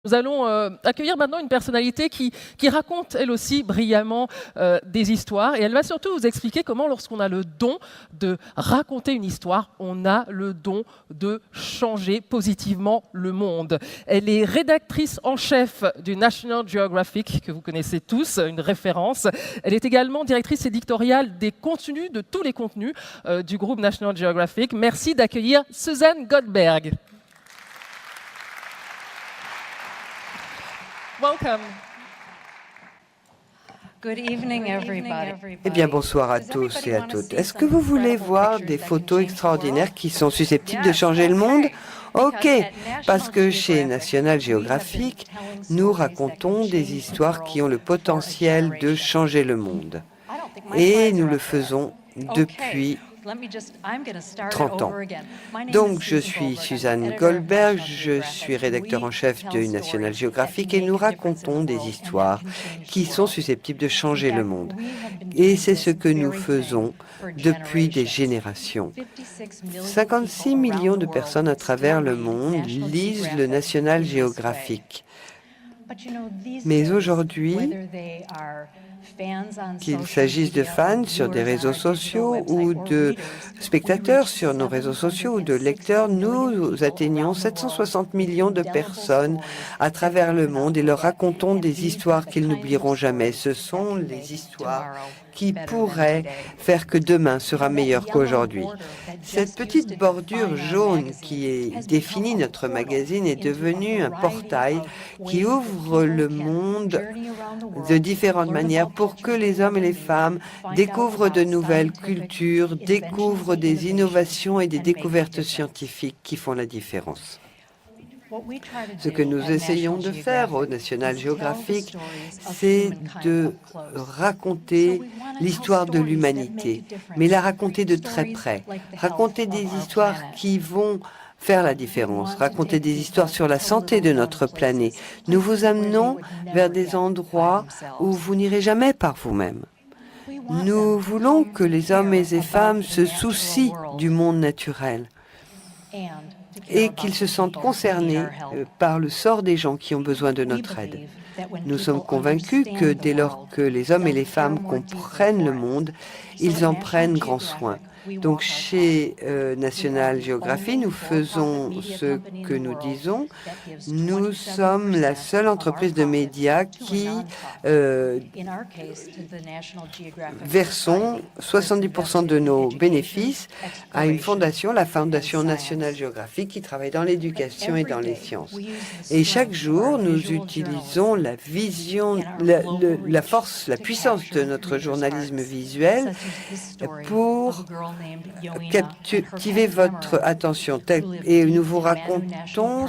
Nous allons accueillir maintenant une personnalité qui raconte elle aussi brillamment des histoires et elle va surtout vous expliquer comment lorsqu'on a le don de raconter une histoire, on a le don de changer positivement le monde. Elle est rédactrice en chef du National Geographic, que vous connaissez tous, une référence. Elle est également directrice éditoriale des contenus, de tous les contenus du groupe National Geographic. Merci d'accueillir Suzanne Goldberg. Welcome. Good evening, everybody. Eh bien, bonsoir à tous et à toutes. Est-ce que vous voulez voir des photos extraordinaires qui sont susceptibles de changer le monde? OK, parce que chez National Geographic, nous racontons des histoires qui ont le potentiel de changer le monde. Et nous le faisons depuis 30 ans. Donc, je suis Suzanne Goldberg, je suis rédacteur en chef de National Geographic et nous racontons des histoires qui sont susceptibles de changer le monde. Et c'est ce que nous faisons depuis des générations. 56 millions de personnes à travers le monde lisent le National Geographic. Mais aujourd'hui, qu'il s'agisse de fans sur des réseaux sociaux ou de spectateurs sur nos réseaux sociaux ou de lecteurs, nous atteignons 760 millions de personnes à travers le monde et leur racontons des histoires qu'ils n'oublieront jamais. Ce sont les histoires qui pourraient faire que demain sera meilleur qu'aujourd'hui. Cette petite bordure jaune qui définit notre magazine est devenue un portail qui ouvre le monde de différentes manières pour que les hommes et les femmes découvrent de nouvelles cultures, découvrent des innovations et des découvertes scientifiques qui font la différence. Ce que nous essayons de faire au National Geographic, c'est de raconter l'histoire de l'humanité, mais la raconter de très près, raconter des histoires qui vont faire la différence, raconter des histoires sur la santé de notre planète. Nous vous amenons vers des endroits où vous n'irez jamais par vous-même. Nous voulons que les hommes et les femmes se soucient du monde naturel et qu'ils se sentent concernés par le sort des gens qui ont besoin de notre aide. Nous sommes convaincus que dès lors que les hommes et les femmes comprennent le monde, ils en prennent grand soin. Donc chez National Geographic, nous faisons ce que nous disons. Nous sommes la seule entreprise de médias qui versons 70% de nos bénéfices à une fondation, la Fondation National Geographic, qui travaille dans l'éducation et dans les sciences. Et chaque jour, nous utilisons la vision, la force, la puissance de notre journalisme visuel pour captiver votre attention. Et nous vous racontons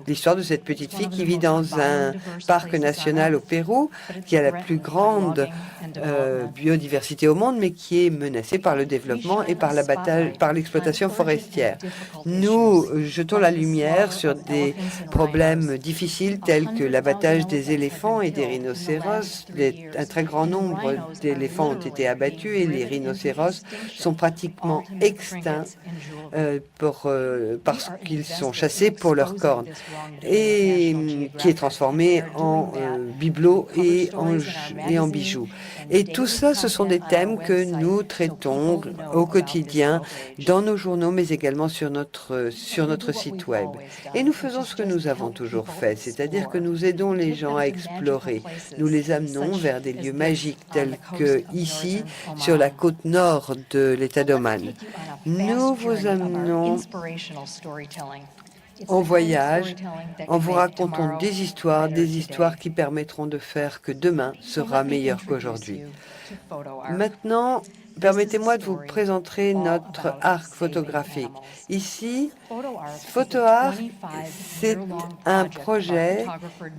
l'histoire de cette petite fille qui vit dans un parc national au Pérou, qui a la plus grande biodiversité au monde, mais qui est menacée par le développement et par l'exploitation forestière. Nous jetons la lumière sur des problèmes difficiles tels que l'abattage des éléphants et des rhinocéros. Un très grand nombre d'éléphants ont été abattus et les rhinocéros sont pratiquement extincts parce qu'ils sont chassés pour leur corne, et qui est transformé en bibelots et en bijoux. Et tout ça, ce sont des thèmes que nous traitons au quotidien dans nos journaux, mais également sur notre site web. Et nous faisons ce que nous avons toujours fait, c'est-à-dire que nous aidons les gens à explorer. Nous les amenons vers des lieux magiques tels que ici, sur la côte nord de l'État d'Oman. Nous vous amenons en voyage, en vous racontant des histoires qui permettront de faire que demain sera meilleur qu'aujourd'hui. Maintenant, permettez-moi de vous présenter notre arc photographique. Ici, PhotoArc, c'est un projet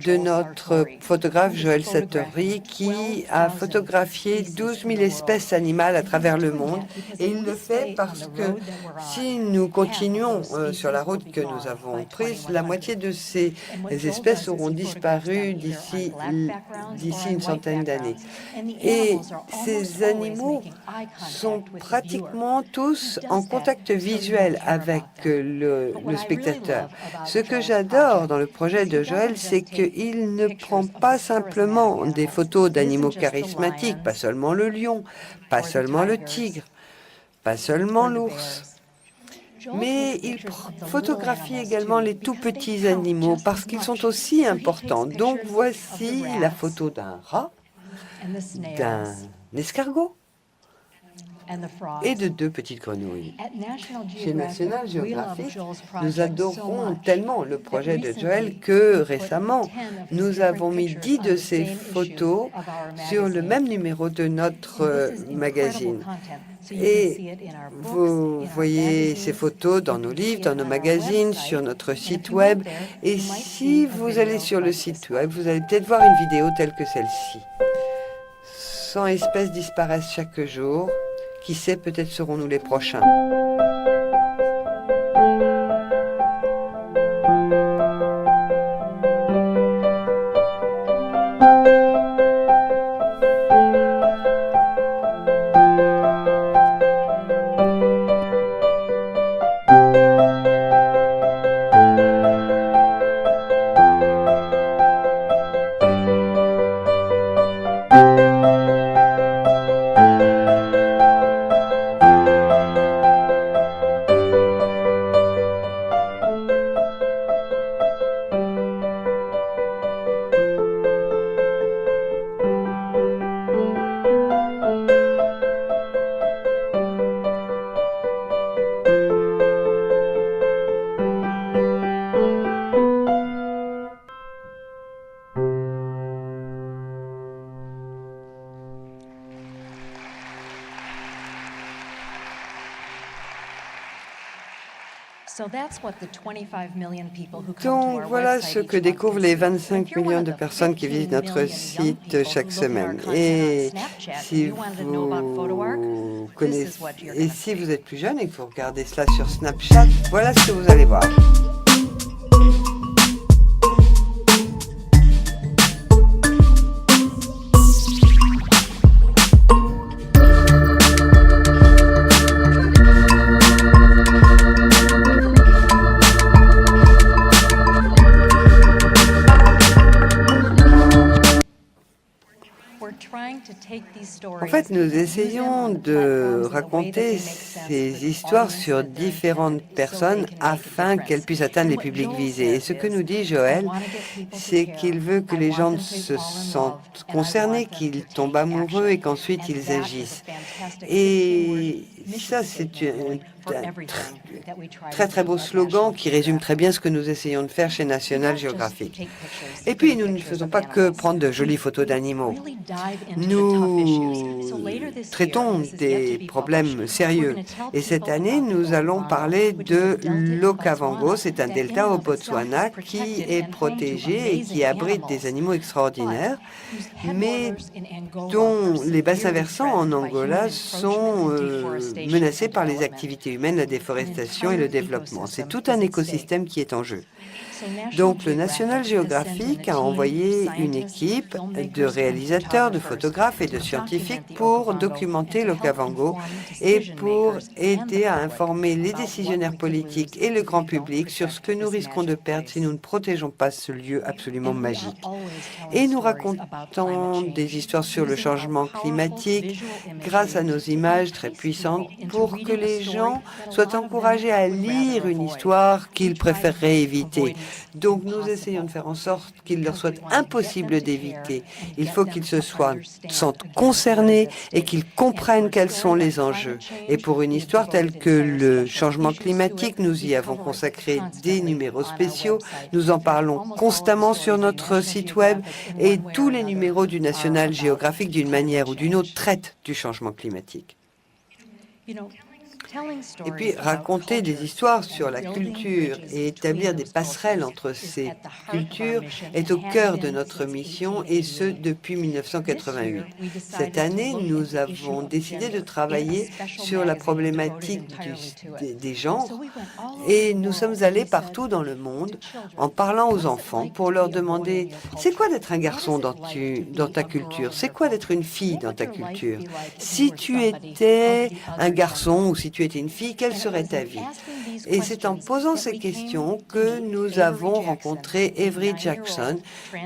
de notre photographe Joël Satori qui a photographié 12 000 espèces animales à travers le monde. Et il le fait parce que si nous continuons sur la route que nous avons prise, la moitié de ces espèces auront disparu d'ici une centaine d'années. Et ces animaux sont pratiquement tous en contact visuel avec le spectateur. Ce que j'adore dans le projet de Joël, c'est qu'il ne prend pas simplement des photos d'animaux charismatiques, pas seulement le lion, pas seulement le tigre, pas seulement l'ours, mais il photographie également les tout petits animaux parce qu'ils sont aussi importants. Donc voici la photo d'un rat, d'un escargot et de 2 petites grenouilles. Chez National Geographic, nous adorons tellement le projet de Joël que récemment, nous avons mis 10 de ces photos sur le même numéro de notre magazine. Et vous voyez ces photos dans nos livres, dans nos magazines, sur notre site web. Et si vous allez sur le site web, vous allez peut-être voir une vidéo telle que celle-ci. 100 espèces disparaissent chaque jour. Qui sait, peut-être serons-nous les prochains. Donc voilà ce que découvrent les 25 millions de personnes qui visitent notre site chaque semaine. Et si vous connaissez, et si vous êtes plus jeune et que vous regardez cela sur Snapchat, voilà ce que vous allez voir. En fait, nous essayons de raconter ces histoires sur différentes personnes afin qu'elles puissent atteindre les publics visés. Et ce que nous dit Joël, c'est qu'il veut que les gens se sentent concernés, qu'ils tombent amoureux et qu'ensuite ils agissent. Et ça, c'est un très beau slogan qui résume très bien ce que nous essayons de faire chez National Geographic. Et puis, nous ne faisons pas que prendre de jolies photos d'animaux. Nous traitons des problèmes sérieux. Et cette année, nous allons parler de l'Okavango. C'est un delta au Botswana qui est protégé et qui abrite des animaux extraordinaires, mais dont les bassins versants en Angola sont menacés par les activités humaines, la déforestation et le développement. C'est tout un écosystème qui est en jeu. Donc, le National Geographic a envoyé une équipe de réalisateurs, de photographes et de scientifiques pour documenter l'Okavango et pour aider à informer les décisionnaires politiques et le grand public sur ce que nous risquons de perdre si nous ne protégeons pas ce lieu absolument magique. Et nous racontons des histoires sur le changement climatique grâce à nos images très puissantes pour que les gens soient encouragés à lire une histoire qu'ils préféreraient éviter. Donc, nous essayons de faire en sorte qu'il leur soit impossible d'éviter. Il faut qu'ils se sentent concernés et qu'ils comprennent quels sont les enjeux. Et pour une histoire telle que le changement climatique, nous y avons consacré des numéros spéciaux. Nous en parlons constamment sur notre site web et tous les numéros du National Geographic, d'une manière ou d'une autre, traitent du changement climatique. Et puis raconter des histoires sur la culture et établir des passerelles entre ces cultures est au cœur de notre mission, et ce depuis 1988. Cette année, nous avons décidé de travailler sur la problématique des genres, et nous sommes allés partout dans le monde en parlant aux enfants pour leur demander « C'est quoi d'être un garçon dans ta culture? C'est quoi d'être une fille dans ta culture? Si tu étais un garçon ou si tu étais une fille, quelle serait ta vie ?» Et c'est en posant ces questions que nous avons rencontré Avery Jackson,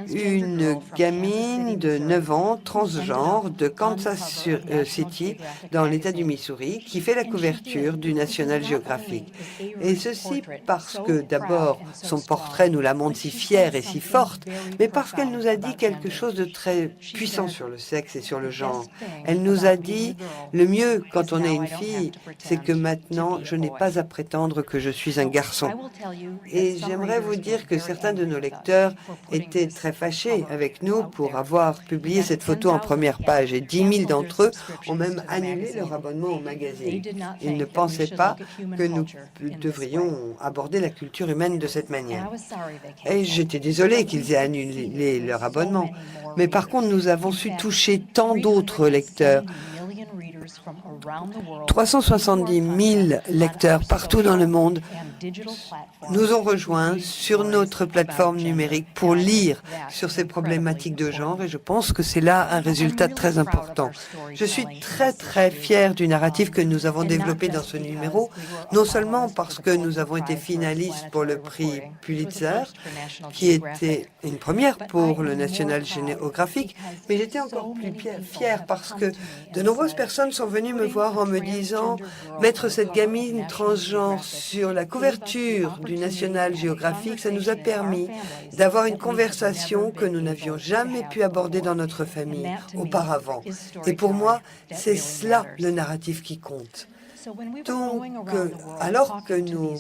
une gamine de 9 ans, transgenre, de Kansas City, dans l'État du Missouri, qui fait la couverture du National Geographic. Et ceci parce que, d'abord, son portrait nous la montre si fière et si forte, mais parce qu'elle nous a dit quelque chose de très puissant sur le sexe et sur le genre. Elle nous a dit, le mieux quand on est une fille, c'est que maintenant, je n'ai pas à prétendre que je suis un garçon. Et j'aimerais vous dire que certains de nos lecteurs étaient très fâchés avec nous pour avoir publié cette photo en première page, et 10 000 d'entre eux ont même annulé leur abonnement au magazine. Ils ne pensaient pas que nous devrions aborder la culture humaine de cette manière. Et j'étais désolée qu'ils aient annulé leur abonnement. Mais par contre, nous avons su toucher tant d'autres lecteurs. 370 000 lecteurs partout dans le monde nous ont rejoints sur notre plateforme numérique pour lire sur ces problématiques de genre, et je pense que c'est là un résultat très important. Je suis très fière du narratif que nous avons développé dans ce numéro, non seulement parce que nous avons été finalistes pour le prix Pulitzer, qui était une première pour le National Geographic, mais j'étais encore plus fière parce que de nombreuses personnes sont venues me voir en me disant « Mettre cette gamine transgenre sur la couverture du National Geographic, ça nous a permis d'avoir une conversation que nous n'avions jamais pu aborder dans notre famille auparavant. Et pour moi, c'est cela le narratif qui compte. » Donc, alors que nous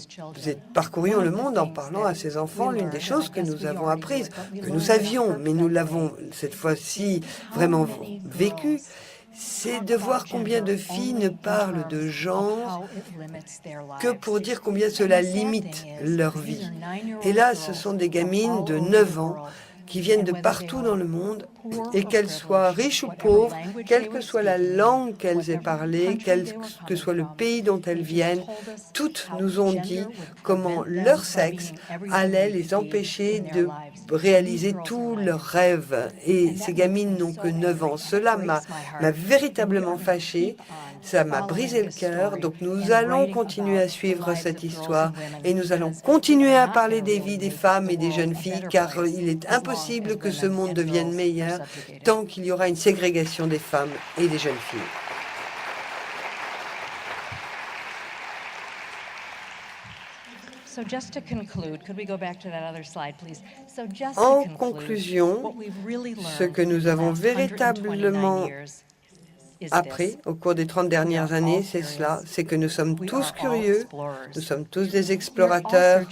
parcourions le monde en parlant à ces enfants, l'une des choses que nous avons apprises, que nous savions, mais nous l'avons cette fois-ci vraiment vécu, c'est de voir combien de filles ne parlent de genre que pour dire combien cela limite leur vie. Et là, ce sont des gamines de 9 ans qui viennent de partout dans le monde, et qu'elles soient riches ou pauvres, quelle que soit la langue qu'elles aient parlée, quel que soit le pays dont elles viennent, toutes nous ont dit comment leur sexe allait les empêcher de réaliser tous leurs rêves. Et ces gamines n'ont que 9 ans. Cela m'a véritablement fâchée, ça m'a brisé le cœur. Donc nous allons continuer à suivre cette histoire, et nous allons continuer à parler des vies des femmes et des jeunes filles, car il est impossible que ce monde devienne meilleur tant qu'il y aura une ségrégation des femmes et des jeunes filles. En conclusion, ce que nous avons véritablement appris au cours des 30 dernières années, c'est cela, c'est que nous sommes tous curieux, nous sommes tous des explorateurs,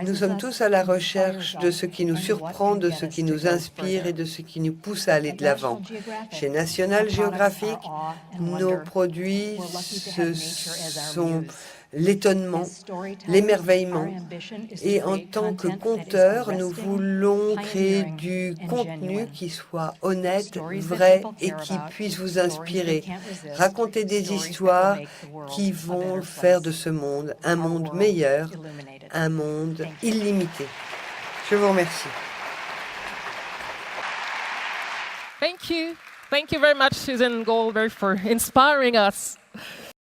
nous sommes tous à la recherche de ce qui nous surprend, de ce qui nous inspire et de ce qui nous pousse à aller de l'avant. Chez National Geographic, nos produits, ce sont l'étonnement, l'émerveillement. Et en tant que conteur, nous voulons créer du contenu qui soit honnête, vrai et qui puisse vous inspirer. Raconter des histoires qui vont faire de ce monde un monde meilleur, un monde illimité. Je vous remercie. Thank you. Thank you very much, Susan Goldberg, for inspiring us.